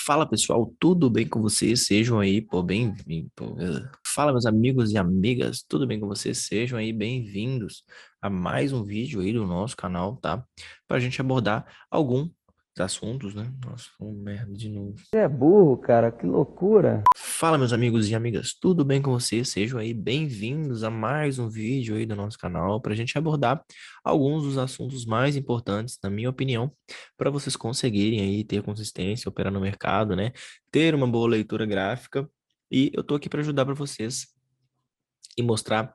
Fala pessoal, tudo bem com vocês? Sejam aí, pô, bem-vindos. Fala meus amigos e amigas, tudo bem com vocês? Sejam aí bem-vindos a mais um vídeo aí do nosso canal, tá? Pra gente abordar alguns assuntos, né? Nossa, foi uma merda de novo. Você é burro, cara, que loucura. Fala meus amigos e amigas, tudo bem com vocês? Sejam aí bem-vindos a mais um vídeo aí do nosso canal pra gente abordar alguns dos assuntos mais importantes, na minha opinião, para vocês conseguirem aí ter consistência, operar no mercado, né? Ter uma boa leitura gráfica e eu tô aqui para ajudar para vocês e mostrar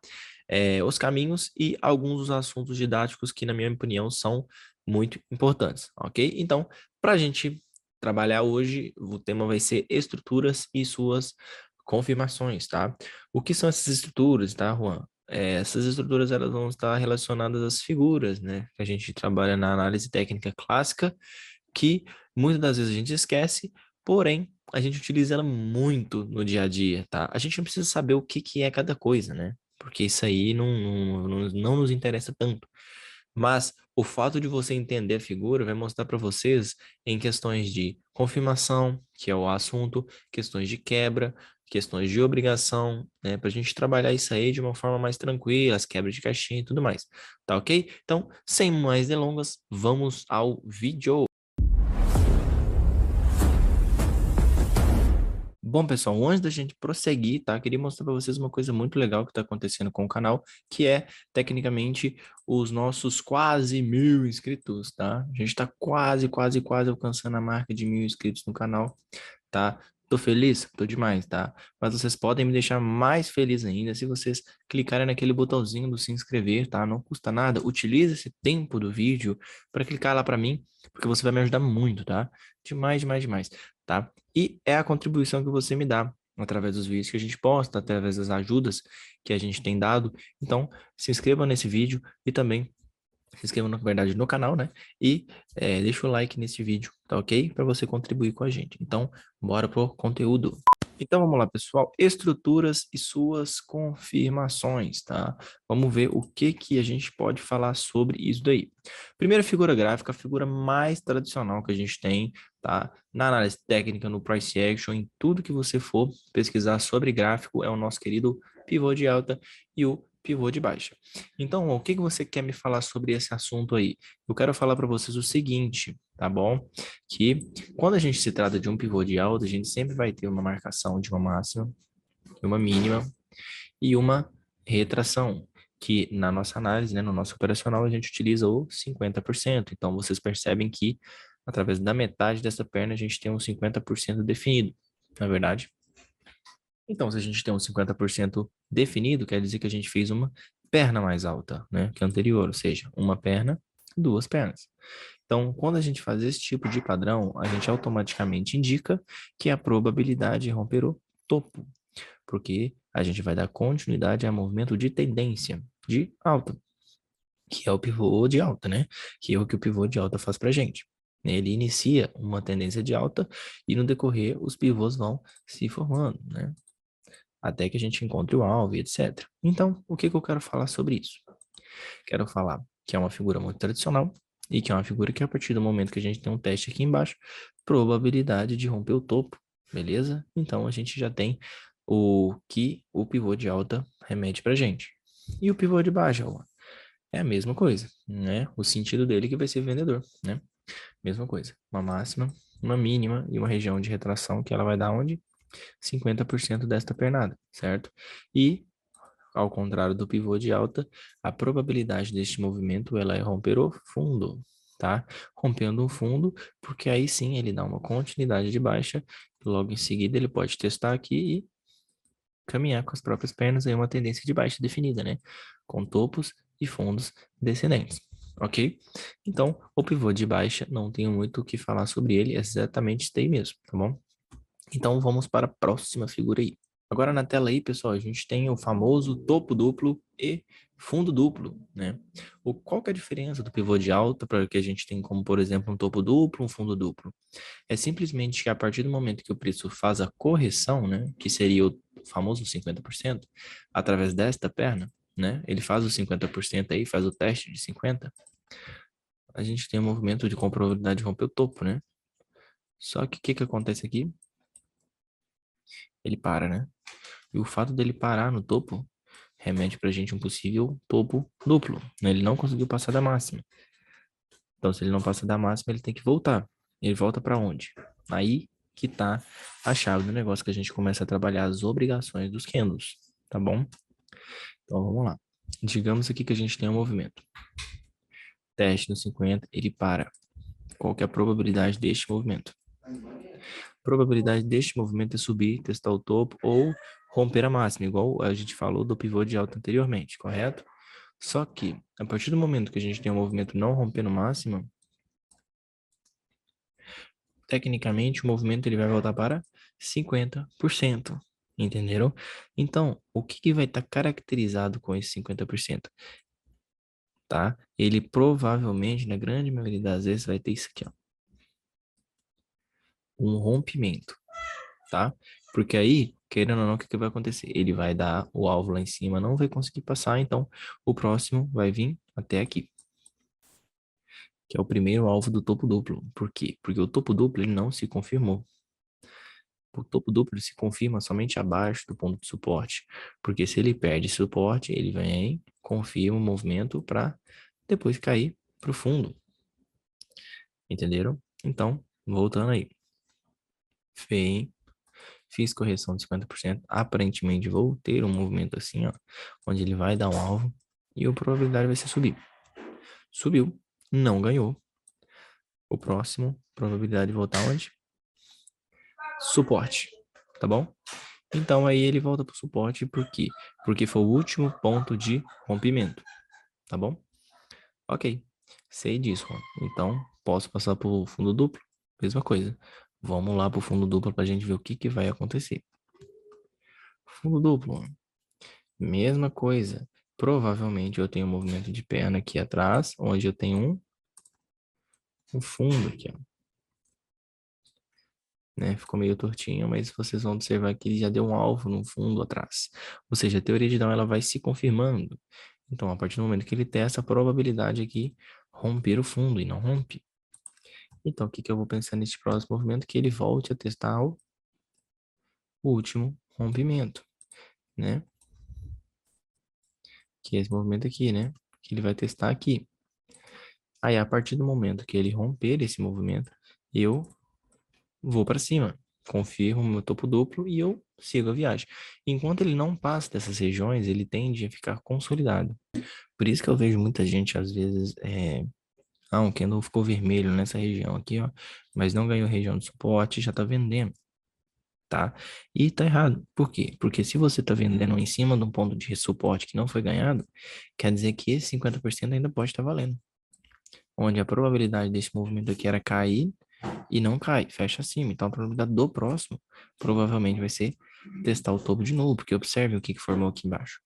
os caminhos e alguns dos assuntos didáticos que, na minha opinião, são muito importantes, ok? Então, para a gente trabalhar hoje, o tema vai ser estruturas e suas confirmações, tá? O que são essas estruturas, tá, Juan? Essas estruturas elas vão estar relacionadas às figuras, né? Que a gente trabalha na análise técnica clássica, que muitas das vezes a gente esquece, porém a gente utiliza ela muito no dia a dia, tá? A gente não precisa saber o que que é cada coisa, né? Porque isso aí não nos interessa tanto. Mas o fato de você entender a figura vai mostrar para vocês em questões de confirmação, que é o assunto, questões de quebra, questões de obrigação, né? Para a gente trabalhar isso aí de uma forma mais tranquila, as quebras de caixinha e tudo mais. Tá ok? Então, sem mais delongas, vamos ao vídeo. Bom, pessoal, antes da gente prosseguir, tá? Queria mostrar para vocês uma coisa muito legal que está acontecendo com o canal, que é, tecnicamente, os nossos quase 1.000 inscritos, tá? A gente está quase alcançando a marca de 1.000 inscritos no canal, tá? Tô feliz? Tô demais, tá? Mas vocês podem me deixar mais feliz ainda se vocês clicarem naquele botãozinho do se inscrever, tá? Não custa nada. Utilize esse tempo do vídeo para clicar lá para mim, porque você vai me ajudar muito, tá? Demais, tá? E é a contribuição que você me dá através dos vídeos que a gente posta, através das ajudas que a gente tem dado. Então, se inscreva nesse vídeo e também se inscreva, na verdade, no canal, né? E deixa o like nesse vídeo, tá ok? Para você contribuir com a gente. Então, bora pro conteúdo. Então, vamos lá, pessoal. Estruturas e suas confirmações, tá? Vamos ver o que que a gente pode falar sobre isso daí. Primeira figura gráfica, a figura mais tradicional que a gente tem, tá? Na análise técnica, no price action, em tudo que você for pesquisar sobre gráfico, é o nosso querido pivô de alta e o pivô de baixa. Então, o que que você quer me falar sobre esse assunto aí? Eu quero falar para vocês o seguinte, tá bom? Que quando a gente se trata de um pivô de alta, a gente sempre vai ter uma marcação de uma máxima, uma mínima e uma retração, que na nossa análise, né, no nosso operacional, a gente utiliza o 50%. Então, vocês percebem que através da metade dessa perna a gente tem um 50% definido, na verdade. Então, se a gente tem um 50% definido, quer dizer que a gente fez uma perna mais alta, né, que a anterior, ou seja, uma perna, duas pernas. Então, quando a gente faz esse tipo de padrão, a gente automaticamente indica que a probabilidade de romper o topo, porque a gente vai dar continuidade a movimento de tendência de alta, que é o pivô de alta, né? Que é o que o pivô de alta faz para a gente. Ele inicia uma tendência de alta e no decorrer os pivôs vão se formando, né? Até que a gente encontre o alvo e etc. Então, o que que eu quero falar sobre isso? Quero falar que é uma figura muito tradicional e que é uma figura que a partir do momento que a gente tem um teste aqui embaixo, probabilidade de romper o topo, beleza? Então, a gente já tem o que o pivô de alta remete pra gente. E o pivô de baixa, ó, é a mesma coisa, né? O sentido dele que vai ser vendedor, né? Mesma coisa. Uma máxima, uma mínima e uma região de retração que ela vai dar onde? 50% desta pernada, certo? E, ao contrário do pivô de alta, a probabilidade deste movimento ela é romper o fundo, tá? Rompendo um fundo, porque aí sim ele dá uma continuidade de baixa, logo em seguida ele pode testar aqui e caminhar com as próprias pernas aí uma tendência de baixa definida, né? Com topos e fundos descendentes. Ok? Então, o pivô de baixa, não tenho muito o que falar sobre ele, é exatamente isso daí mesmo, tá bom? Então vamos para a próxima figura aí. Agora na tela aí, pessoal, a gente tem o famoso topo duplo e fundo duplo, né? Qual que é a diferença do pivô de alta para o que a gente tem como, por exemplo, um topo duplo, um fundo duplo? É simplesmente que a partir do momento que o preço faz a correção, né, que seria o famoso 50%, através desta perna, né, ele faz o 50% aí, faz o teste de 50%, a gente tem um movimento de com probabilidade de romper o topo, né? Só que o que que acontece aqui? Ele para, né? E o fato dele parar no topo remete pra gente um possível topo duplo, né? Ele não conseguiu passar da máxima. Então, se ele não passa da máxima, ele tem que voltar. Ele volta para onde? Aí que tá a chave do negócio que a gente começa a trabalhar as obrigações dos candles, tá bom? Então, vamos lá. Digamos aqui que a gente tem um movimento. Teste no 50, ele para. Qual que é a probabilidade deste movimento? A probabilidade deste movimento é subir, testar o topo ou romper a máxima, igual a gente falou do pivô de alta anteriormente, correto? Só que, a partir do momento que a gente tem um movimento não rompendo máxima, tecnicamente o movimento ele vai voltar para 50%. Entenderam? Então, o que que vai estar caracterizado com esse 50%? Tá? Ele provavelmente, na grande maioria das vezes, vai ter isso aqui, ó. Um rompimento, tá? Porque aí, querendo ou não, o que que vai acontecer? Ele vai dar o alvo lá em cima, não vai conseguir passar, então o próximo vai vir até aqui, que é o primeiro alvo do topo duplo. Por quê? Porque o topo duplo ele não se confirmou. O topo duplo se confirma somente abaixo do ponto de suporte, porque se ele perde suporte, ele vem, confirma o movimento para depois cair para o fundo. Entenderam? Então, voltando aí. Fiz correção de 50%. Aparentemente vou ter um movimento assim, ó, onde ele vai dar um alvo e a probabilidade vai ser subir. Subiu, não ganhou. O próximo, probabilidade de voltar onde? Suporte, tá bom? Então aí ele volta para o suporte, por quê? Porque foi o último ponto de rompimento, tá bom? Ok, sei disso, ó. Então posso passar para o fundo duplo? Mesma coisa. Vamos lá para o fundo duplo para a gente ver o que que vai acontecer. Fundo duplo, ó. Mesma coisa. Provavelmente eu tenho um movimento de perna aqui atrás, onde eu tenho um fundo aqui, ó. Né? Ficou meio tortinho, mas vocês vão observar que ele já deu um alvo no fundo atrás. Ou seja, a teoria de Down ela vai se confirmando. Então, a partir do momento que ele testa, a probabilidade aqui romper o fundo e não rompe. Então, o que que eu vou pensar neste próximo movimento? Que ele volte a testar o último rompimento, né? Que é esse movimento aqui, né? Que ele vai testar aqui. Aí, a partir do momento que ele romper esse movimento, eu vou para cima, confirmo meu topo duplo e eu sigo a viagem. Enquanto ele não passa dessas regiões, ele tende a ficar consolidado. Por isso que eu vejo muita gente, às vezes, o candle ficou vermelho nessa região aqui, ó, mas não ganhou região de suporte, já tá vendendo, tá? E tá errado. Por quê? Porque se você tá vendendo em cima de um ponto de suporte que não foi ganhado, quer dizer que esse 50% ainda pode estar valendo. Onde a probabilidade desse movimento aqui era cair e não cai, fecha acima. Então a probabilidade do próximo provavelmente vai ser testar o topo de novo, porque observe o que que formou aqui embaixo.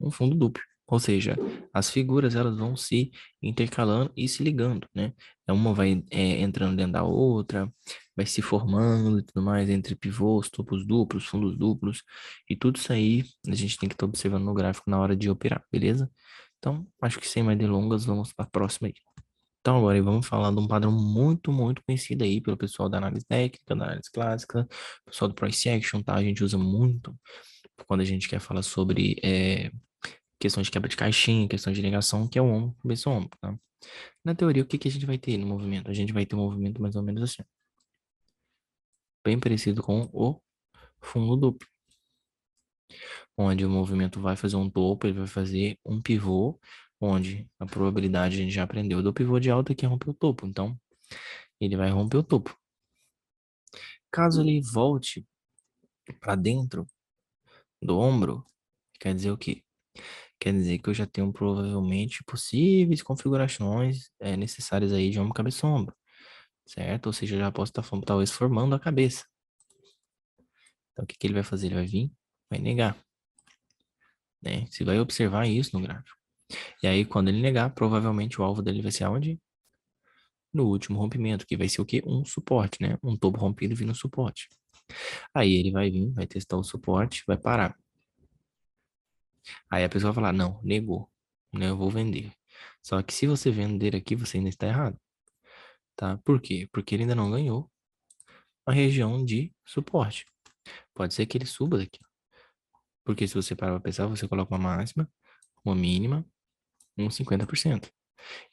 Um fundo duplo. Ou seja, as figuras elas vão se intercalando e se ligando, né? Uma vai entrando dentro da outra, vai se formando e tudo mais entre pivôs, topos duplos, fundos duplos, e tudo isso aí a gente tem que estar observando no gráfico na hora de operar, beleza? Então, acho que sem mais delongas, vamos para a próxima aí. Então, agora vamos falar de um padrão muito conhecido aí pelo pessoal da análise técnica, da análise clássica, pessoal do price action, tá? A gente usa muito quando a gente quer falar sobre questões de quebra de caixinha, questões de negação, que é o ombro, cabeça ombro, tá? Na teoria, o que que a gente vai ter no movimento? A gente vai ter um movimento mais ou menos assim, bem parecido com o fundo duplo, onde o movimento vai fazer um topo, ele vai fazer um pivô, onde a probabilidade a gente já aprendeu do pivô de alta que é romper o topo. Então, ele vai romper o topo. Caso ele volte para dentro do ombro, quer dizer o quê? Quer dizer que eu já tenho provavelmente possíveis configurações necessárias aí de ombro, cabeça, ombro, certo? Ou seja, eu já posso estar talvez formando a cabeça. Então, o que que ele vai fazer? Ele vai vir, vai negar, né? Você vai observar isso no gráfico. E aí, quando ele negar, provavelmente o alvo dele vai ser aonde? No último rompimento, que vai ser o quê? Um suporte, né? Um topo rompido vindo suporte. Aí ele vai vir, vai testar o suporte, vai parar. Aí a pessoa vai falar, não, negou, né? Eu vou vender. Só que se você vender aqui, você ainda está errado. tá? Por quê? Porque ele ainda não ganhou a região de suporte. Pode ser que ele suba daqui, porque se você parar para pensar, você coloca uma máxima, uma mínima, um 50%.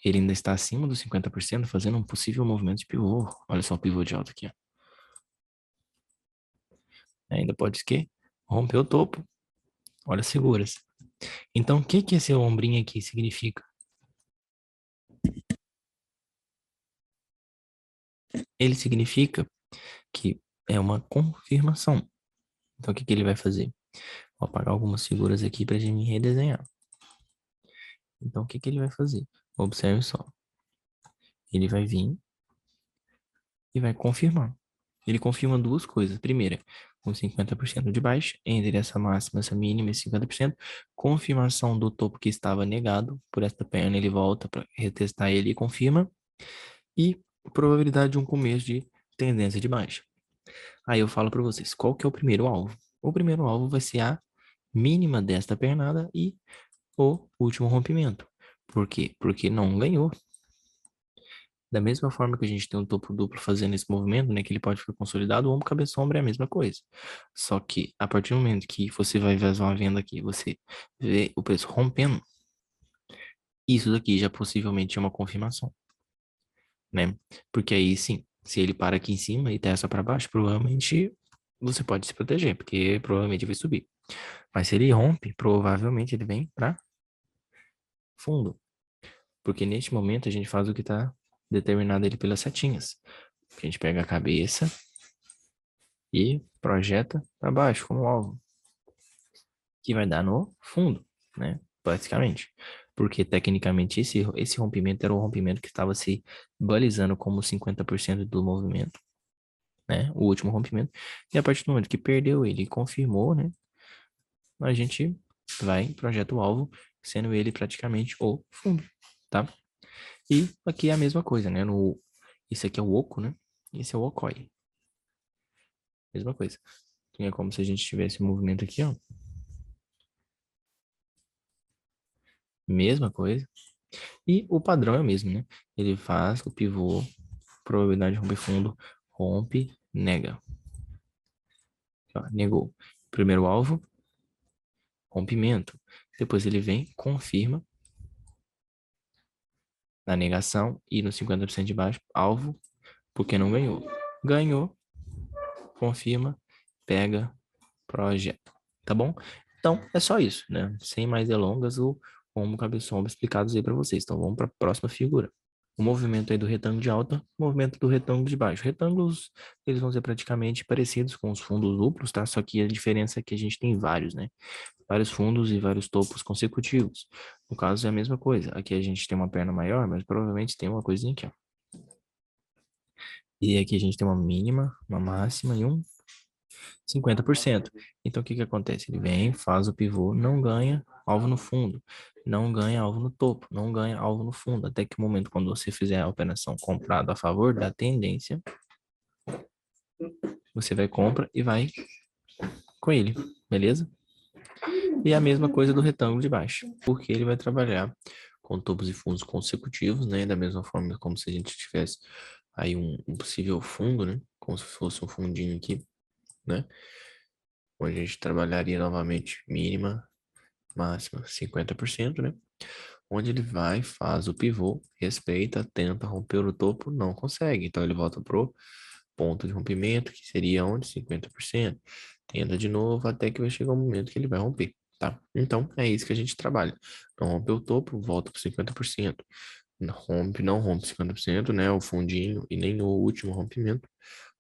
Ele ainda está acima dos 50%, fazendo um possível movimento de pivô. Olha só o pivô de alta aqui, ó. Ainda pode que romper o topo. Olha as figuras. Então, o que que esse ombrinho aqui significa? Ele significa que é uma confirmação. Então, o que que ele vai fazer? Vou apagar algumas figuras aqui para a gente redesenhar. Então, o que que ele vai fazer? Observe só. Ele vai vir e vai confirmar. Ele confirma duas coisas. Primeira, com 50% de baixa, entre essa máxima, essa mínima e 50%. Confirmação do topo que estava negado por esta perna, ele volta para retestar ele e confirma. E probabilidade de um começo de tendência de baixa. Aí eu falo para vocês, qual que é o primeiro alvo? O primeiro alvo vai ser a mínima desta pernada e o último rompimento. Por quê? Porque não ganhou. Da mesma forma que a gente tem um topo duplo fazendo esse movimento, né, que ele pode ficar consolidado, o ombro, cabeça, ombro é a mesma coisa. Só que a partir do momento que você vai fazer uma venda aqui, você vê o preço rompendo, isso daqui já possivelmente é uma confirmação, né? Porque aí sim, se ele para aqui em cima e testa para baixo, provavelmente você pode se proteger, porque provavelmente vai subir. Mas se ele rompe, provavelmente ele vem para fundo. Porque neste momento a gente faz o que está determinado ali pelas setinhas. A gente pega a cabeça e projeta para baixo como alvo, que vai dar no fundo, né? Basicamente. Porque tecnicamente esse rompimento era o rompimento que estava se balizando como 50% do movimento, né? O último rompimento. E a partir do momento que perdeu ele e confirmou, né? A gente vai e projeta o alvo, sendo ele praticamente o fundo, tá? E aqui é a mesma coisa, né? Esse aqui é o oco, né? Esse é o okoi. Mesma coisa. É como se a gente tivesse um movimento aqui, ó. Mesma coisa. E o padrão é o mesmo, né? Ele faz o pivô, probabilidade de romper fundo, rompe, nega. Ó, negou. Primeiro alvo, rompimento. Depois ele vem, confirma na negação e no 50% de baixo, alvo, porque não ganhou. Ganhou, confirma, pega, projeta. Tá bom? Então, é só isso, né? Sem mais delongas, o ombro, cabeça, ombro explicados aí para vocês. Então, vamos para a próxima figura. O movimento aí do retângulo de alta, o movimento do retângulo de baixo. Retângulos, eles vão ser praticamente parecidos com os fundos duplos, tá? Só que a diferença é que a gente tem vários, né? Vários fundos e vários topos consecutivos. No caso, é a mesma coisa. Aqui a gente tem uma perna maior, mas provavelmente tem uma coisinha aqui, ó. E aqui a gente tem uma mínima, uma máxima e um 50%. Então, o que que acontece? Ele vem, faz o pivô, não ganha alvo no fundo, não ganha alvo no topo, não ganha alvo no fundo, até que o momento quando você fizer a operação comprado a favor da tendência, você vai compra e vai com ele, beleza? E a mesma coisa do retângulo de baixo, porque ele vai trabalhar com topos e fundos consecutivos, né? Da mesma forma como se a gente tivesse aí um possível fundo, né? Como se fosse um fundinho aqui, né? Onde a gente trabalharia novamente mínima, máxima 50%, né? Onde ele vai, faz o pivô, respeita, tenta romper o topo, não consegue. Então ele volta pro ponto de rompimento, que seria onde? 50%. Tenta de novo até que vai chegar o momento que ele vai romper, tá? Então é isso que a gente trabalha. Não rompe o topo, volta pro 50%. Não rompe 50%, né? O fundinho e nem o último rompimento.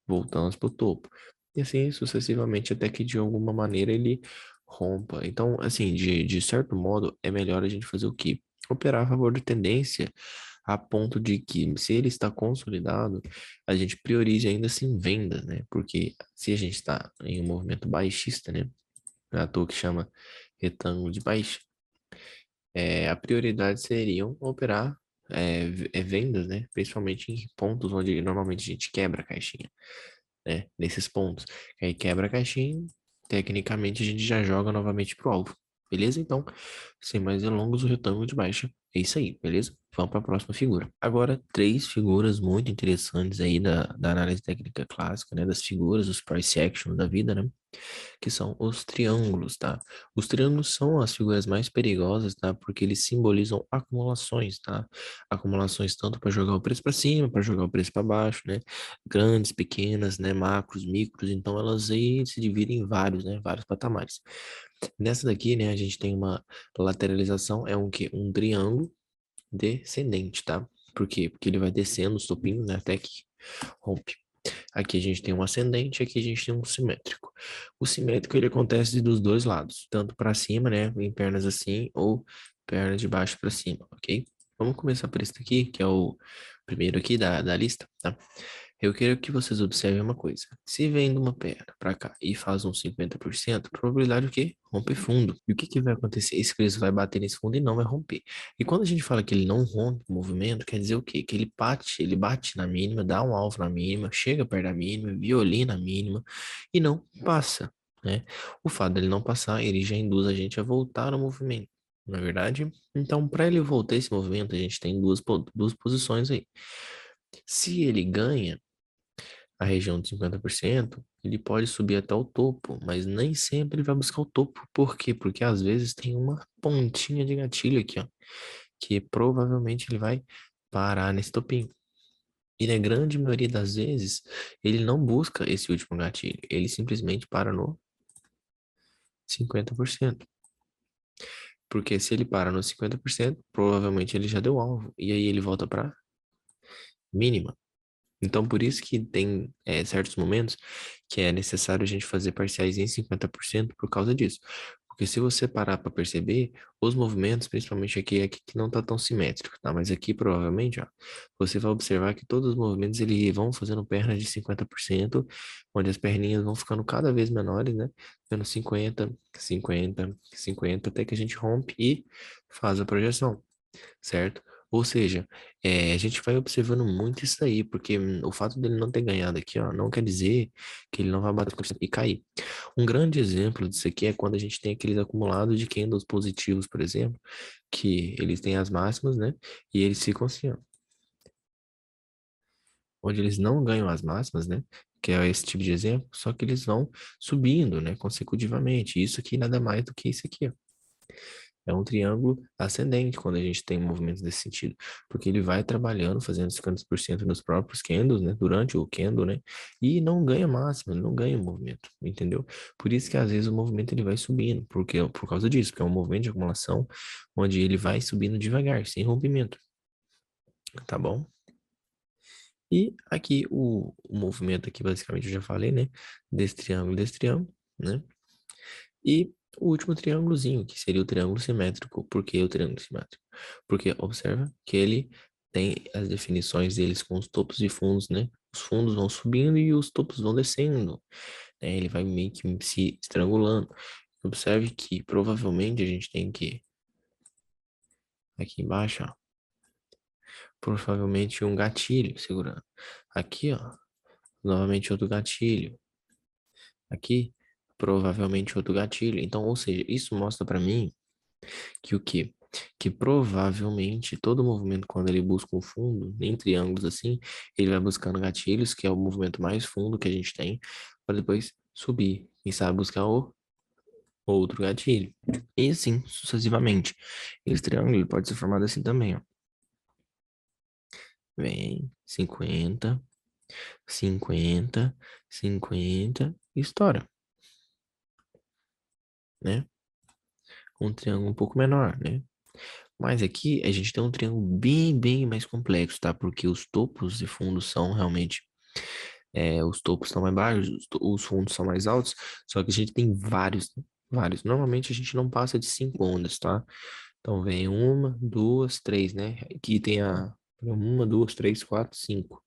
Voltamos pro topo. E assim sucessivamente até que de alguma maneira ele rompa. Então, assim, de certo modo, é melhor a gente fazer o quê? Operar a favor de tendência, a ponto de que, se ele está consolidado, a gente priorize ainda assim venda, né? Porque se a gente está em um movimento baixista, né? Não é à toa que chama retângulo de baixa, a prioridade seriam operar vendas, né? Principalmente em pontos onde normalmente a gente quebra a caixinha, né? Nesses pontos. Aí quebra a caixinha, tecnicamente a gente já joga novamente pro alvo. Beleza? Então, sem mais delongas, o retângulo de baixa É isso aí, beleza? Vamos para a próxima figura. Agora, três figuras muito interessantes aí da análise técnica clássica, né? Das figuras, os price action da vida, né? Que são os triângulos, tá? Os triângulos são as figuras mais perigosas, tá? Porque eles simbolizam acumulações, tá? Acumulações tanto para jogar o preço para cima, para jogar o preço para baixo, né? Grandes, pequenas, né? Macros, micros, então elas aí se dividem em vários, né? Vários patamares. Nessa daqui, né, a gente tem uma lateralização, é um quê? Um triângulo descendente, tá? Por quê? Porque ele vai descendo os topinhos, né, até que rompe. Aqui a gente tem um ascendente, aqui a gente tem um simétrico. O simétrico ele acontece dos dois lados, tanto para cima, né, em pernas assim, ou perna de baixo para cima, ok? Vamos começar por esse aqui, que é o primeiro aqui da lista, tá? Eu quero que vocês observem uma coisa. Se vem de uma perna para cá e faz uns 50%, probabilidade o quê? Romper fundo. E o que que vai acontecer? Esse preço vai bater nesse fundo e não vai romper. E quando a gente fala que ele não rompe o movimento, quer dizer o quê? Que ele bate na mínima, dá um alvo na mínima, chega perto da mínima, violina a mínima e não passa, né? O fato dele não passar, ele já induz a gente a voltar ao movimento. Não é verdade? Então, para ele voltar esse movimento, a gente tem duas posições aí. Se ele ganha a região de 50%, ele pode subir até o topo, mas nem sempre ele vai buscar o topo. Por quê? Porque às vezes tem uma pontinha de gatilho aqui, ó, que provavelmente ele vai parar nesse topinho. E na grande maioria das vezes, ele não busca esse último gatilho, ele simplesmente para no 50%. Porque se ele para no 50%, provavelmente ele já deu alvo, e aí ele volta para mínima. Então, por isso que tem certos momentos que é necessário a gente fazer parciais em 50% por causa disso. Porque se você parar para perceber, os movimentos, principalmente aqui que não está tão simétrico, tá? Mas aqui provavelmente, ó, você vai observar que todos os movimentos eles vão fazendo pernas de 50%, onde as perninhas vão ficando cada vez menores, né? Dando 50, 50, 50, até que a gente rompe e faz a projeção, certo? Ou seja, a gente vai observando muito isso aí, porque o fato dele não ter ganhado aqui, ó, não quer dizer que ele não vai bater e cair. Um grande exemplo disso aqui é quando a gente tem aqueles acumulados de candles positivos, por exemplo, que eles têm as máximas, né? E eles ficam assim, ó, onde eles não ganham as máximas, né? Que é esse tipo de exemplo, só que eles vão subindo, né, consecutivamente. Isso aqui nada mais do que isso aqui, ó. É um triângulo ascendente quando a gente tem movimentos desse sentido, porque ele vai trabalhando, fazendo 50% nos próprios candles, né, durante o candle, né, e não ganha máximo, ele não ganha movimento, entendeu? Por isso que às vezes o movimento ele vai subindo, porque por causa disso, porque é um movimento de acumulação onde ele vai subindo devagar, sem rompimento, tá bom? E aqui o movimento aqui basicamente eu já falei, né, desse triângulo, né? E o último triângulozinho, que seria o triângulo simétrico. Por que o triângulo simétrico? Porque observa que ele tem as definições deles com os topos e fundos, né? Os fundos vão subindo e os topos vão descendo, né? Ele vai meio que se estrangulando. Observe que provavelmente a gente tem que, aqui embaixo, ó, provavelmente um gatilho segurando. Aqui, ó, novamente outro gatilho. Aqui, provavelmente outro gatilho. Então, ou seja, isso mostra para mim que o quê? Que provavelmente todo movimento, quando ele busca um fundo, em triângulos assim, ele vai buscando gatilhos, que é o movimento mais fundo que a gente tem, para depois subir e sabe buscar o outro gatilho. E assim, sucessivamente. Esse triângulo ele pode ser formado assim também, ó. Vem, 50, 50, 50, e estoura, né? Um triângulo um pouco menor, né? Mas aqui a gente tem um triângulo bem mais complexo, tá? Porque os topos e fundos são realmente, os topos são mais baixos, os fundos são mais altos, só que a gente tem vários, né? Vários. Normalmente a gente não passa de 5 ondas, tá? Então vem uma, duas, três, né? Aqui tem a uma, duas, três, quatro, cinco.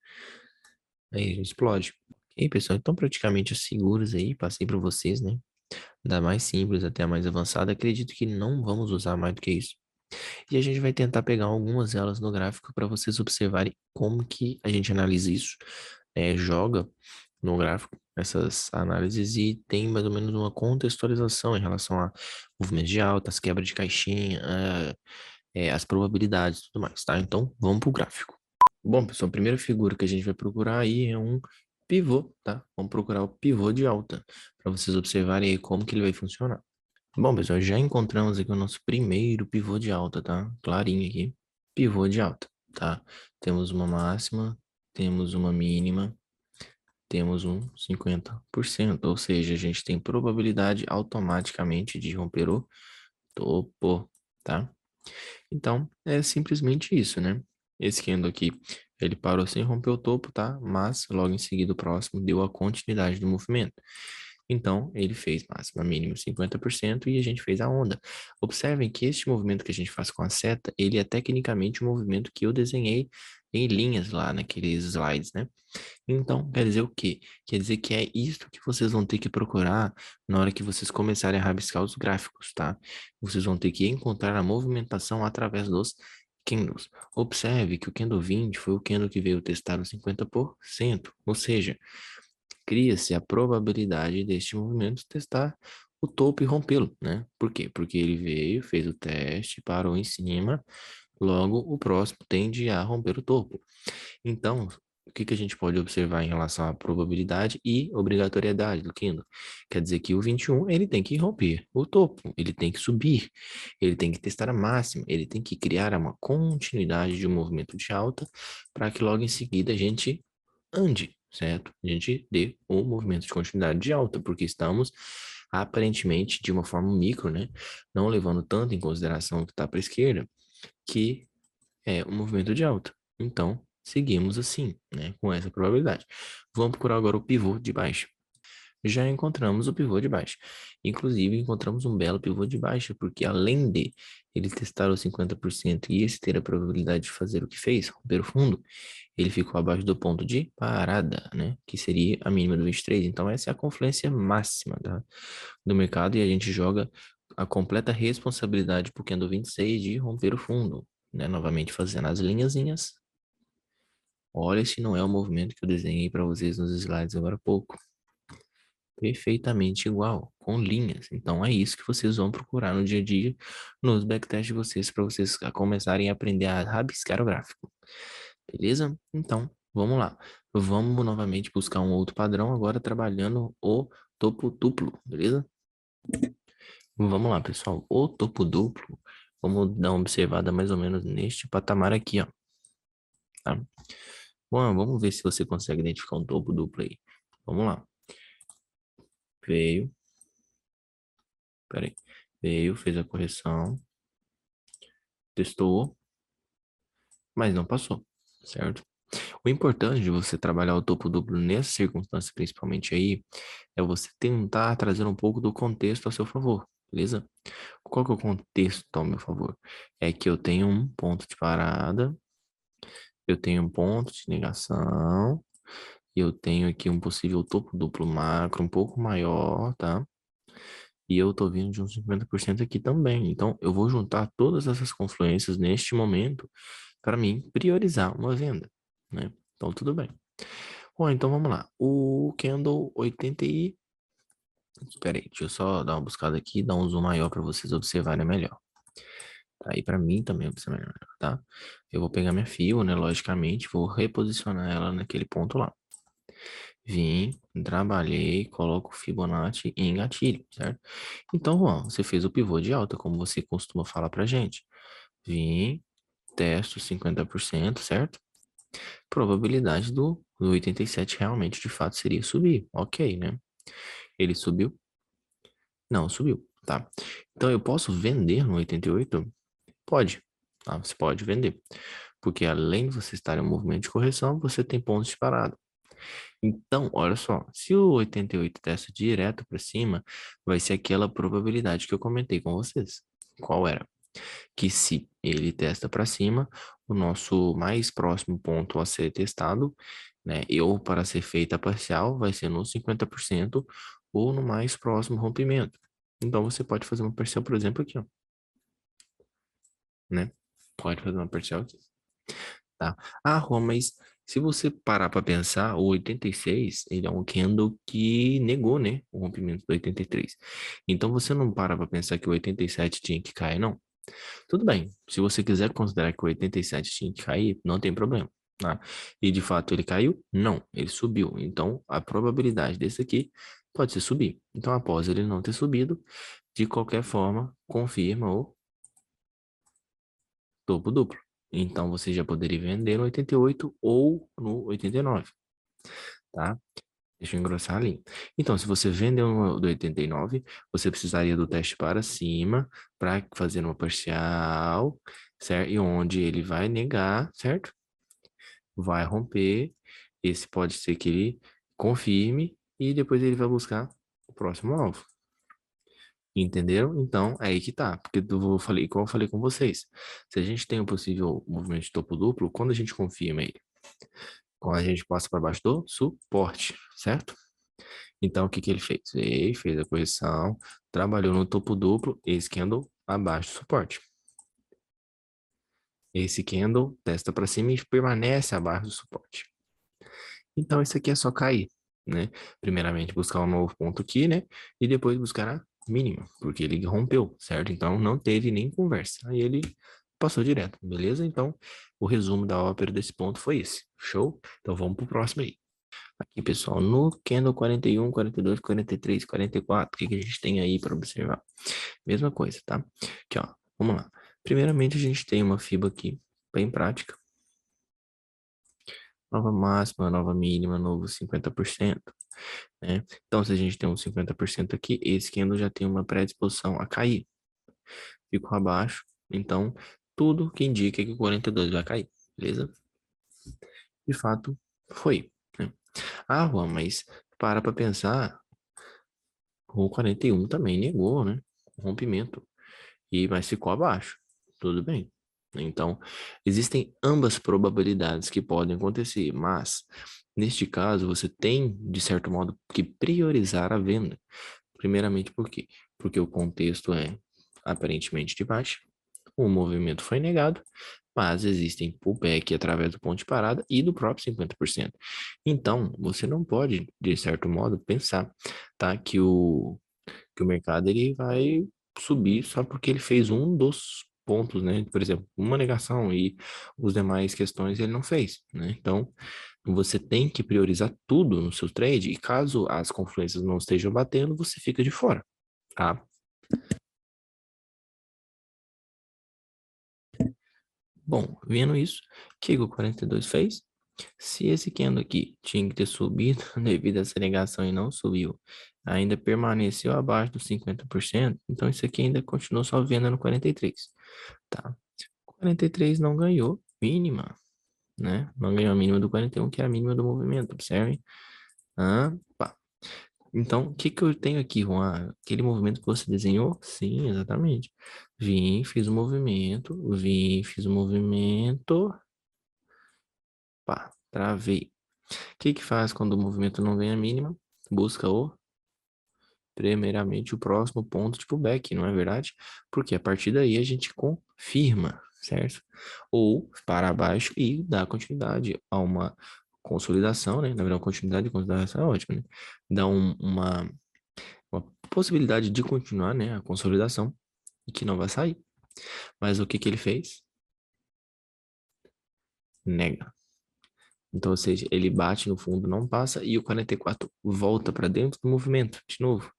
Aí a gente explode. Ok, pessoal? Então praticamente as figuras aí, passei para vocês, né? Da mais simples até a mais avançada. Acredito que não vamos usar mais do que isso. E a gente vai tentar pegar algumas delas no gráfico para vocês observarem como que a gente analisa isso, joga no gráfico essas análises e tem mais ou menos uma contextualização em relação a movimentos de altas, quebra de caixinha, as probabilidades e tudo mais, tá? Então, vamos para o gráfico. Bom, pessoal, a primeira figura que a gente vai procurar aí é um pivô, tá? Vamos procurar o pivô de alta, para vocês observarem aí como que ele vai funcionar. Bom, pessoal, já encontramos aqui o nosso primeiro pivô de alta, tá? Clarinho aqui. Pivô de alta, tá? Temos uma máxima, temos uma mínima, temos um 50%, ou seja, a gente tem probabilidade automaticamente de romper o topo, tá? Então, é simplesmente isso, né? Esse candle aqui, ele parou sem romper o topo, tá? Mas, logo em seguida, o próximo deu a continuidade do movimento. Então, ele fez máxima, mínimo 50% e a gente fez a onda. Observem que este movimento que a gente faz com a seta, ele é tecnicamente o movimento que eu desenhei em linhas lá naqueles slides, né? Então, quer dizer o quê? Quer dizer que é isso que vocês vão ter que procurar na hora que vocês começarem a rabiscar os gráficos, tá? Vocês vão ter que encontrar a movimentação através dos candles. Observe que o candle 20 foi o candle que veio testar os 50%, ou seja, cria-se a probabilidade deste movimento testar o topo e rompê-lo, né? Por quê? Porque ele veio, fez o teste, parou em cima, logo o próximo tende a romper o topo. Então, o que que a gente pode observar em relação à probabilidade e obrigatoriedade do Kindle? Quer dizer que o 21, ele tem que romper o topo, ele tem que subir, ele tem que testar a máxima, ele tem que criar uma continuidade de um movimento de alta para que logo em seguida a gente ande, certo? A gente dê um movimento de continuidade de alta, porque estamos aparentemente de uma forma micro, né? Não levando tanto em consideração o que está para a esquerda, que é um movimento de alta. Então, seguimos assim, né, com essa probabilidade. Vamos procurar agora o pivô de baixo. Já encontramos o pivô de baixo. Inclusive, encontramos um belo pivô de baixo, porque além de ele testar os 50% e esse ter a probabilidade de fazer o que fez, romper o fundo, ele ficou abaixo do ponto de parada, né, que seria a mínima do 23. Então, essa é a confluência máxima, tá, do mercado e a gente joga a completa responsabilidade pro candle 26 de romper o fundo, né? Novamente fazendo as linhazinhas. Olha se não é o movimento que eu desenhei para vocês nos slides agora há pouco. Perfeitamente igual, com linhas. Então é isso que vocês vão procurar no dia a dia, nos backtests de vocês, para vocês começarem a aprender a rabiscar o gráfico. Beleza? Então, vamos lá. Vamos novamente buscar um outro padrão, agora trabalhando o topo duplo, beleza? Vamos lá, pessoal. O topo duplo, vamos dar uma observada mais ou menos neste patamar aqui, ó. Tá? Bom, vamos ver se você consegue identificar um topo duplo aí. Vamos lá. Veio. Peraí. Veio, fez a correção. Testou, mas não passou, certo? O importante de você trabalhar o topo duplo nessa circunstância, principalmente aí, é você tentar trazer um pouco do contexto a seu favor, beleza? Qual que é o contexto ao meu favor? É que eu tenho um ponto de parada, eu tenho um ponto de negação, e eu tenho aqui um possível topo duplo macro um pouco maior, tá? E eu tô vindo de uns 50% aqui também. Então, eu vou juntar todas essas confluências neste momento para mim priorizar uma venda, né? Então, tudo bem. Bom, então vamos lá. O candle 80 e... Espera aí, deixa eu só dar uma buscada aqui, dar um zoom maior para vocês observarem melhor. Tá aí para mim também observar melhor, tá? Eu vou pegar minha fio, né? Logicamente, vou reposicionar ela naquele ponto lá. Vim, trabalhei, coloco o Fibonacci em gatilho, certo? Então, Juan, você fez o pivô de alta, como você costuma falar pra gente. Vim, testo 50%, certo? Probabilidade do 87 realmente, de fato, seria subir. Ok, né? Ele subiu? Não, subiu, tá? Então, eu posso vender no 88? Pode, tá? Você pode vender. Porque além de você estar em um movimento de correção, você tem pontos de parada. Então, olha só, se o 88 testa direto para cima, vai ser aquela probabilidade que eu comentei com vocês. Qual era? Que se ele testa para cima, o nosso mais próximo ponto a ser testado, né, ou para ser feita a parcial, vai ser no 50% ou no mais próximo rompimento. Então, você pode fazer uma parcial, por exemplo, aqui, ó, né? Pode fazer uma parcial aqui. Tá? Ah, Rô, mas se você parar para pensar, o 86, ele é um candle que negou, né, o rompimento do 83. Então, você não para para pensar que o 87 tinha que cair, não. Tudo bem, se você quiser considerar que o 87 tinha que cair, não tem problema, tá? E de fato ele caiu? Não, ele subiu. Então a probabilidade desse aqui pode ser subir. Então após ele não ter subido, de qualquer forma, confirma o topo duplo. Então você já poderia vender no 88 ou no 89, tá? Deixa eu engrossar a linha. Então, se você vendeu no do 89, você precisaria do teste para cima para fazer uma parcial, certo? E onde ele vai negar, certo? Vai romper. Esse pode ser que ele confirme e depois ele vai buscar o próximo alvo. Entenderam? Então, é aí que tá. Porque eu falei, igual eu falei com vocês. Se a gente tem um possível movimento de topo duplo, quando a gente confirma ele? Quando a gente passa para baixo do suporte, certo? Então, o que que ele fez? Ele fez a correção, trabalhou no topo duplo, esse candle abaixo do suporte. Esse candle testa para cima e permanece abaixo do suporte. Então, isso aqui é só cair, né? Primeiramente, buscar um novo ponto aqui, né? E depois buscar a mínima, porque ele rompeu, certo? Então, não teve nem conversa. Aí ele passou direto, beleza? Então, o resumo da ópera desse ponto foi esse. Show? Então, vamos pro próximo aí. Aqui, pessoal, no candle 41, 42, 43, 44, o que que a gente tem aí para observar? Mesma coisa, tá? Aqui, ó, vamos lá. Primeiramente, a gente tem uma FIBA aqui, bem prática. Nova máxima, nova mínima, novo 50%, né? Então, se a gente tem um 50% aqui, esse candle já tem uma predisposição a cair. Ficou abaixo, então, tudo que indica que o 42 vai cair, beleza? De fato, foi, né? Ah, Juan, mas para pensar, o 41 também negou, né? O rompimento. Mas ficou abaixo. Tudo bem. Então, existem ambas probabilidades que podem acontecer, mas neste caso você tem, de certo modo, que priorizar a venda. Primeiramente, por quê? Porque o contexto é aparentemente de baixa, o movimento foi negado, mas existem pullback através do ponto de parada e do próprio 50%. Então, você não pode, de certo modo, pensar, tá, que o mercado ele vai subir só porque ele fez um dos pontos, né? Por exemplo, uma negação e os demais questões ele não fez, né? Então, você tem que priorizar tudo no seu trade e caso as confluências não estejam batendo, você fica de fora, tá? Bom, vendo isso, o que o 42 fez? Se esse candle aqui tinha que ter subido devido a essa negação e não subiu, ainda permaneceu abaixo dos 50%, então isso aqui ainda continuou só venda no 43, tá? 43 não ganhou mínima, né? Não ganhou a mínima do 41, que é a mínima do movimento, observem. Ah, pá. Então, o que que eu tenho aqui, Juan? Aquele movimento que você desenhou? Sim, exatamente. Vim, fiz o movimento, vim, fiz o movimento, pá, travei. O que que faz quando o movimento não vem a mínima? Busca primeiramente o próximo ponto de pullback, não é verdade? Porque a partir daí a gente confirma, certo? Ou para baixo e dá continuidade a uma consolidação, né? Na verdade, continuidade e consolidação é ótimo, né? Dá uma possibilidade de continuar, né? A consolidação e que não vai sair. Mas o que que ele fez? Nega. Então, ou seja, ele bate no fundo, não passa, e o 44 volta para dentro do movimento, de novo.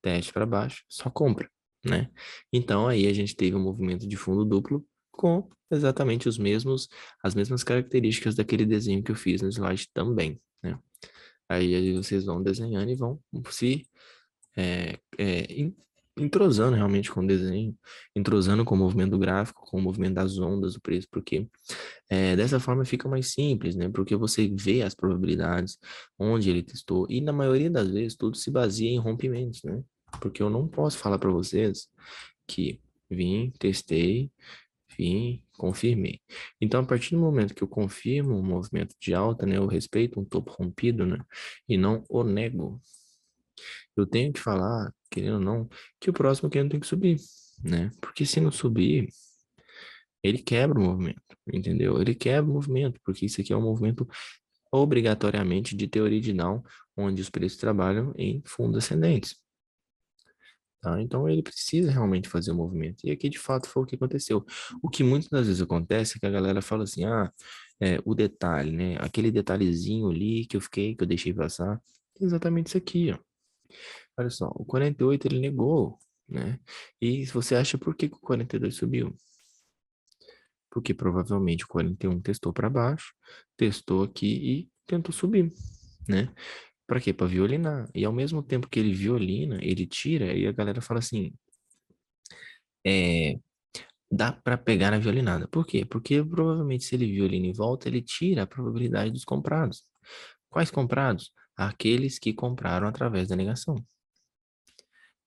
Teste para baixo, só compra, né? Então, aí a gente teve um movimento de fundo duplo com exatamente as mesmas características daquele desenho que eu fiz no slide também, né? Aí vocês vão desenhando e vão se é, é, en- entrosando realmente com o desenho, entrosando com o movimento do gráfico, com o movimento das ondas do preço, porque dessa forma fica mais simples, né? Porque você vê as probabilidades, onde ele testou, e na maioria das vezes tudo se baseia em rompimentos, né? Porque eu não posso falar para vocês que vim, testei, vim, confirmei. Então, a partir do momento que eu confirmo um movimento de alta, né? Eu respeito um topo rompido, né? E não o nego. Eu tenho que falar, querendo ou não, que o próximo que tem que subir, né? Porque se não subir, ele quebra o movimento, entendeu? Ele quebra o movimento, porque isso aqui é um movimento obrigatoriamente de teoria de Down, onde os preços trabalham em fundos ascendentes. tá? Então ele precisa realmente fazer o movimento. E aqui de fato foi o que aconteceu. O que muitas das vezes acontece é que a galera fala assim, o detalhe, né? Aquele detalhezinho ali que eu deixei passar, é exatamente isso aqui, ó. Olha só, o 48 ele negou, né? E você acha por que que o 42 subiu? Porque provavelmente o 41 testou para baixo, testou aqui e tentou subir, né? Para quê? Para violinar. E ao mesmo tempo que ele violina, ele tira e a galera fala assim, é, dá para pegar na violinada. Por quê? Porque provavelmente se ele violina e volta, ele tira a probabilidade dos comprados. Quais comprados? Aqueles que compraram através da negação,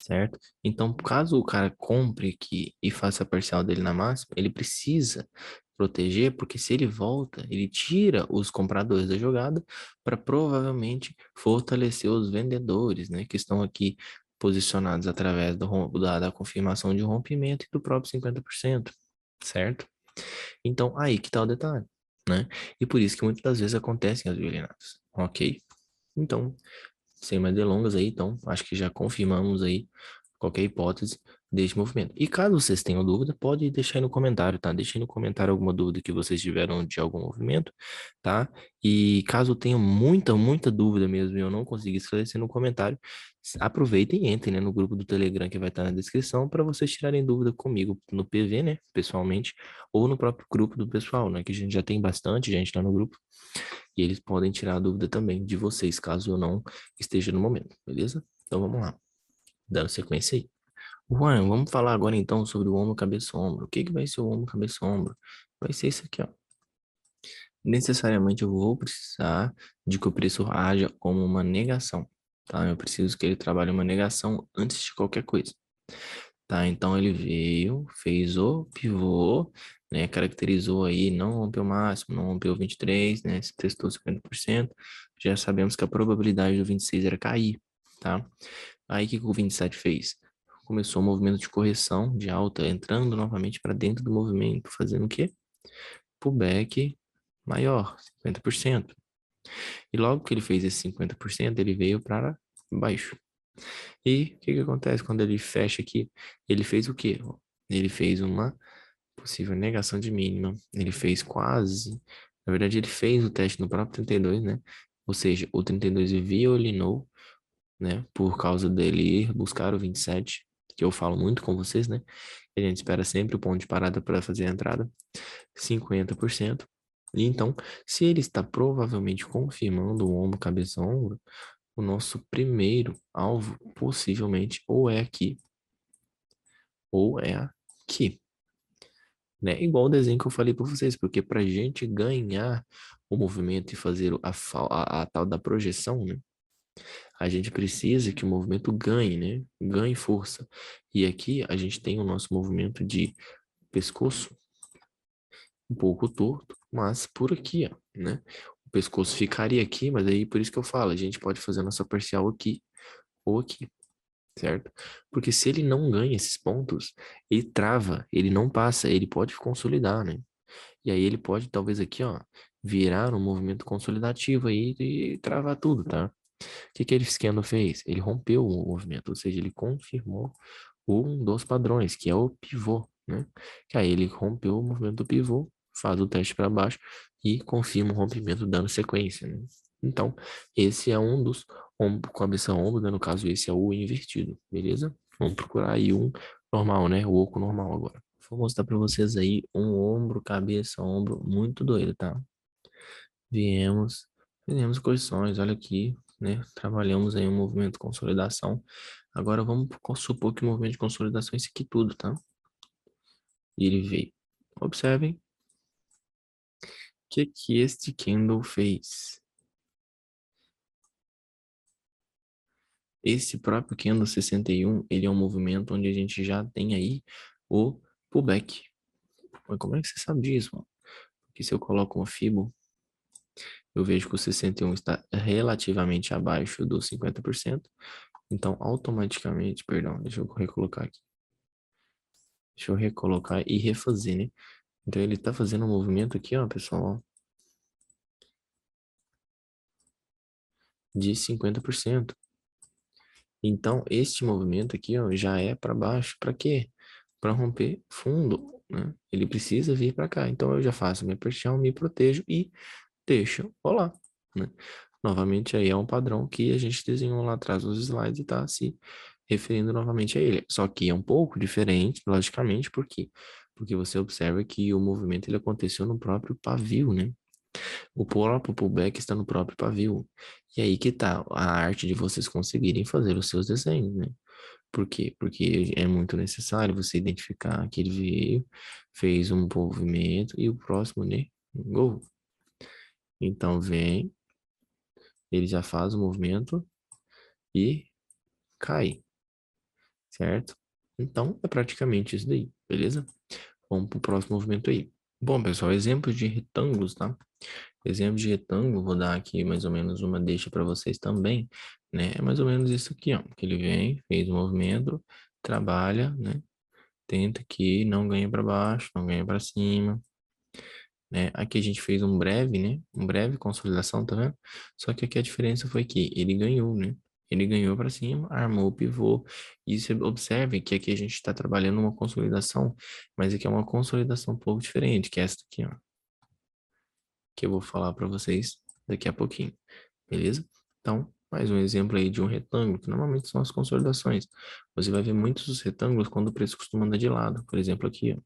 certo? Então, caso o cara compre aqui e faça a parcial dele na máxima, ele precisa proteger, porque se ele volta, ele tira os compradores da jogada para provavelmente fortalecer os vendedores, né, que estão aqui posicionados através da confirmação de rompimento e do próprio 50%, certo? Então, aí que tá o detalhe, né? E por isso que muitas das vezes acontecem as violinadas, ok? Então, sem mais delongas aí, então, acho que já confirmamos aí qualquer hipótese deste movimento. E caso vocês tenham dúvida, pode deixar aí no comentário, tá? Deixem no comentário alguma dúvida que vocês tiveram de algum movimento, tá? E caso tenham muita dúvida mesmo e eu não conseguir esclarecer no comentário, aproveitem e entrem, né, no grupo do Telegram que vai estar na descrição para vocês tirarem dúvida comigo no PV, né, pessoalmente, ou no próprio grupo do pessoal, né, que a gente já tem bastante gente lá no grupo. E eles podem tirar a dúvida também de vocês, caso eu não esteja no momento, beleza? Então vamos lá, dando sequência aí. Juan, vamos falar agora então sobre o ombro, cabeça, ombro. O que que vai ser o ombro, cabeça, ombro? Vai ser isso aqui, ó. Necessariamente eu vou precisar de que o preço haja como uma negação, tá? Eu preciso que ele trabalhe uma negação antes de qualquer coisa. Tá, então ele veio, fez o pivô, né, caracterizou aí, não rompeu o máximo, não rompeu o 23, né, se testou 50%, já sabemos que a probabilidade do 26 era cair, tá? Aí o que que o 27 fez? Começou o movimento de correção de alta, entrando novamente para dentro do movimento, fazendo o quê? Pullback maior, 50%. E logo que ele fez esse 50%, ele veio para baixo. E o que que acontece quando ele fecha aqui? Ele fez o quê? Ele fez uma possível negação de mínima. Ele fez quase. Na verdade, ele fez o teste no próprio 32, né? Ou seja, o 32 violinou, né? Por causa dele ir buscar o 27, que eu falo muito com vocês, né? A gente espera sempre o ponto de parada para fazer a entrada, 50%. E então, se ele está provavelmente confirmando o ombro, cabeça, ombro, o nosso primeiro alvo possivelmente ou é aqui ou é aqui, né? Igual o desenho que eu falei para vocês, porque para a gente ganhar o movimento e fazer a tal da projeção, né? A gente precisa que o movimento ganhe, né? Ganhe força. E aqui a gente tem o nosso movimento de pescoço um pouco torto, mas por aqui, ó, né? O pescoço ficaria aqui, mas aí por isso que eu falo, a gente pode fazer a nossa parcial aqui ou aqui, certo? Porque se ele não ganha esses pontos, ele trava, ele não passa, ele pode consolidar, né? E aí ele pode, talvez aqui, ó, virar um movimento consolidativo aí e travar tudo, tá? O que que ele esquema fez? Ele rompeu o movimento, ou seja, ele confirmou um dos padrões, que é o pivô, né? Que aí ele rompeu o movimento do pivô, faz o teste para baixo e confirma o rompimento dando sequência, né? Então, esse é um dos ombro, cabeça ombro, né? No caso, esse é o invertido, beleza? Vamos procurar aí um normal, né? O oco normal agora. Vou mostrar para vocês aí um ombro, cabeça, ombro muito doido, tá? Viemos, fizemos correções, olha aqui, né? Trabalhamos aí um movimento de consolidação. Agora vamos supor que o movimento de consolidação é esse aqui tudo, tá? E ele veio. Observem o que este candle fez. Esse próprio candle 61, ele é um movimento onde a gente já tem aí o pullback. Mas como é que você sabe disso, mano? Porque se eu coloco uma Fibo, eu vejo que o 61 está relativamente abaixo dos 50%. Então, automaticamente, perdão, deixa eu recolocar aqui. Deixa eu recolocar e refazer, né? Então, ele tá fazendo um movimento aqui, ó, pessoal, ó, de 50%. Então, este movimento aqui, ó, já é para baixo. Para quê? Para romper fundo, né? Ele precisa vir para cá. Então, eu já faço minha persião, me protejo e deixo rolar, né? Novamente, aí é um padrão que a gente desenhou lá atrás nos slides e está se referindo novamente a ele. Só que é um pouco diferente, logicamente, por quê? Porque você observa que o movimento ele aconteceu no próprio pavio, né? O próprio pullback está no próprio pavio. E aí que tá a arte de vocês conseguirem fazer os seus desenhos, né? Por quê? Porque é muito necessário você identificar que ele veio, fez um movimento e o próximo, né? Gol. Então vem, ele já faz o movimento e cai, certo? Então é praticamente isso daí, beleza? Vamos para o próximo movimento aí. Bom, pessoal, exemplos de retângulos, tá? Exemplo de retângulo, vou dar aqui mais ou menos uma deixa para vocês também, né? É mais ou menos isso aqui, ó. Que ele vem, fez o movimento, trabalha, né? Tenta aqui, não ganha para baixo, não ganha para cima, né? Aqui a gente fez um breve, né? Um breve consolidação, tá vendo? Só que aqui a diferença foi que ele ganhou, né? Ele ganhou para cima, armou o pivô. E você observe que aqui a gente está trabalhando uma consolidação, mas aqui é uma consolidação um pouco diferente, que é essa aqui, ó. Que eu vou falar para vocês daqui a pouquinho, beleza? Então, mais um exemplo aí de um retângulo, que normalmente são as consolidações. Você vai ver muitos dos retângulos quando o preço costuma andar de lado. Por exemplo, aqui, ó.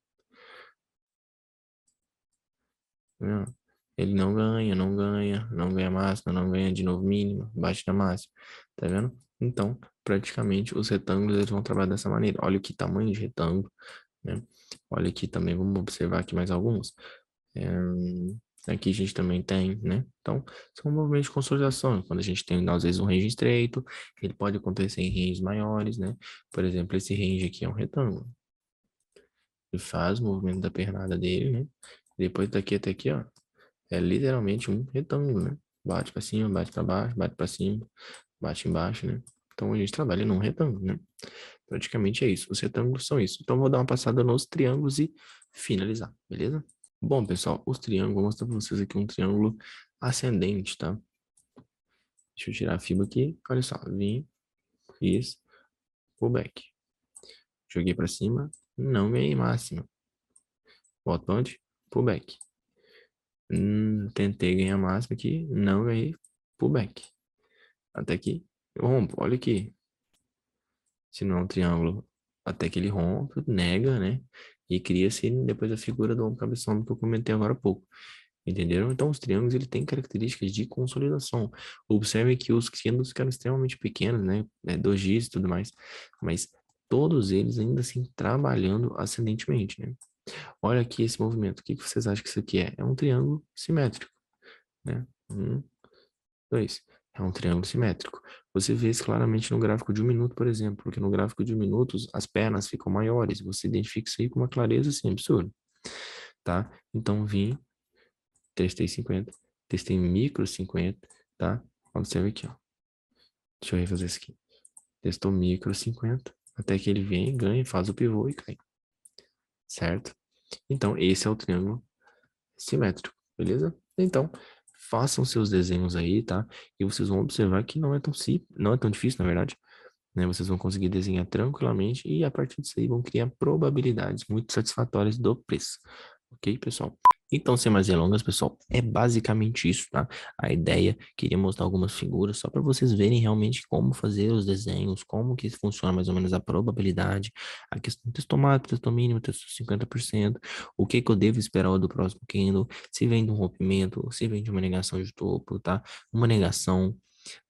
Tá vendo? Ele não ganha, não ganha, não ganha máxima, não ganha de novo mínima, bate na máxima. Tá vendo? Então, praticamente, os retângulos eles vão trabalhar dessa maneira. Olha que tamanho de retângulo, né? Olha aqui também, vamos observar aqui mais alguns. É, aqui a gente também tem, né? Então, são movimentos de consolidação. Quando a gente tem, às vezes, um range estreito, ele pode acontecer em ranges maiores, né? Por exemplo, esse range aqui é um retângulo. Ele faz o movimento da pernada dele, né? Depois daqui até aqui, ó, é literalmente um retângulo, né? Bate para cima, bate para baixo, bate para cima, bate embaixo, né? Então, a gente trabalha num retângulo, né? Praticamente é isso. Os retângulos são isso. Então, vou dar uma passada nos triângulos e finalizar, beleza? Bom, pessoal, os triângulos, vou mostrar para vocês aqui um triângulo ascendente, tá? Deixa eu tirar a fibra aqui. Olha só, vim, fiz, pullback. Joguei para cima, não ganhei máxima. Volto onde? Pullback. Tentei ganhar máxima aqui, não ganhei pullback. Até que eu rompo, olha aqui. Se não é um triângulo, até que ele rompe, nega, né? E cria-se depois a figura do homem cabeçudo que eu comentei agora há pouco. Entenderam? Então, os triângulos ele tem características de consolidação. Observe que os triângulos ficaram extremamente pequenos, né? 2 dígitos e tudo mais. Mas todos eles ainda assim trabalhando ascendentemente, né? Olha aqui esse movimento. O que que vocês acham que isso aqui é? É um triângulo simétrico, né? Um, dois. É um triângulo simétrico. Você vê isso claramente no gráfico de 1 minuto, por exemplo, porque no gráfico de 1 minuto as pernas ficam maiores. Você identifica isso aí com uma clareza assim, absurda, tá? Então, vim, testei 50, testei micro 50, tá? Observe aqui, ó. Deixa eu refazer isso aqui. Testou micro 50, até que ele vem, ganha, faz o pivô e cai, certo? Então, esse é o triângulo simétrico, beleza? Então, façam seus desenhos aí, tá? E vocês vão observar que não é tão simples, não é tão difícil, na verdade, né? Vocês vão conseguir desenhar tranquilamente e a partir disso aí vão criar probabilidades muito satisfatórias do preço. Ok, pessoal? Então, sem mais delongas, pessoal, é basicamente isso, tá? A ideia, queria mostrar algumas figuras só para vocês verem realmente como fazer os desenhos, como que funciona mais ou menos a probabilidade, a questão do texto máximo, texto mínimo, texto 50%, o que que eu devo esperar do próximo candle, se vem de um rompimento, se vem de uma negação de topo, tá? Uma negação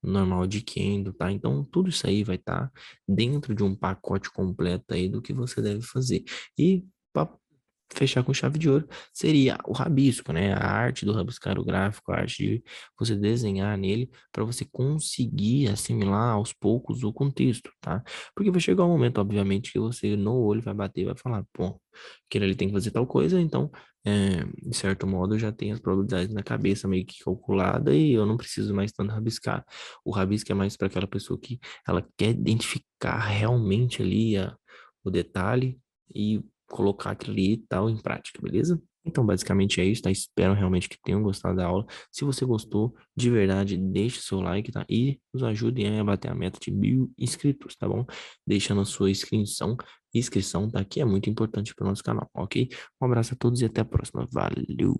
normal de candle, tá? Então, tudo isso aí vai estar dentro de um pacote completo aí do que você deve fazer. E para fechar com chave de ouro seria o rabisco, né? A arte do rabiscar o gráfico, a arte de você desenhar nele para você conseguir assimilar aos poucos o contexto, tá? Porque vai chegar um momento, obviamente, que você no olho vai bater e vai falar, pô, aquele ali tem que fazer tal coisa, então, de certo modo, eu já tenho as probabilidades na cabeça meio que calculada e eu não preciso mais tanto rabiscar. O rabisco é mais para aquela pessoa que ela quer identificar realmente ali o detalhe e colocar aquilo ali e tal em prática, beleza? Então, basicamente é isso, tá? Espero realmente que tenham gostado da aula. Se você gostou, de verdade, deixe seu like, tá? E nos ajudem a bater a meta de 1.000 inscritos, tá bom? Deixando a sua inscrição, tá? Que é muito importante para o nosso canal, ok? Um abraço a todos e até a próxima. Valeu!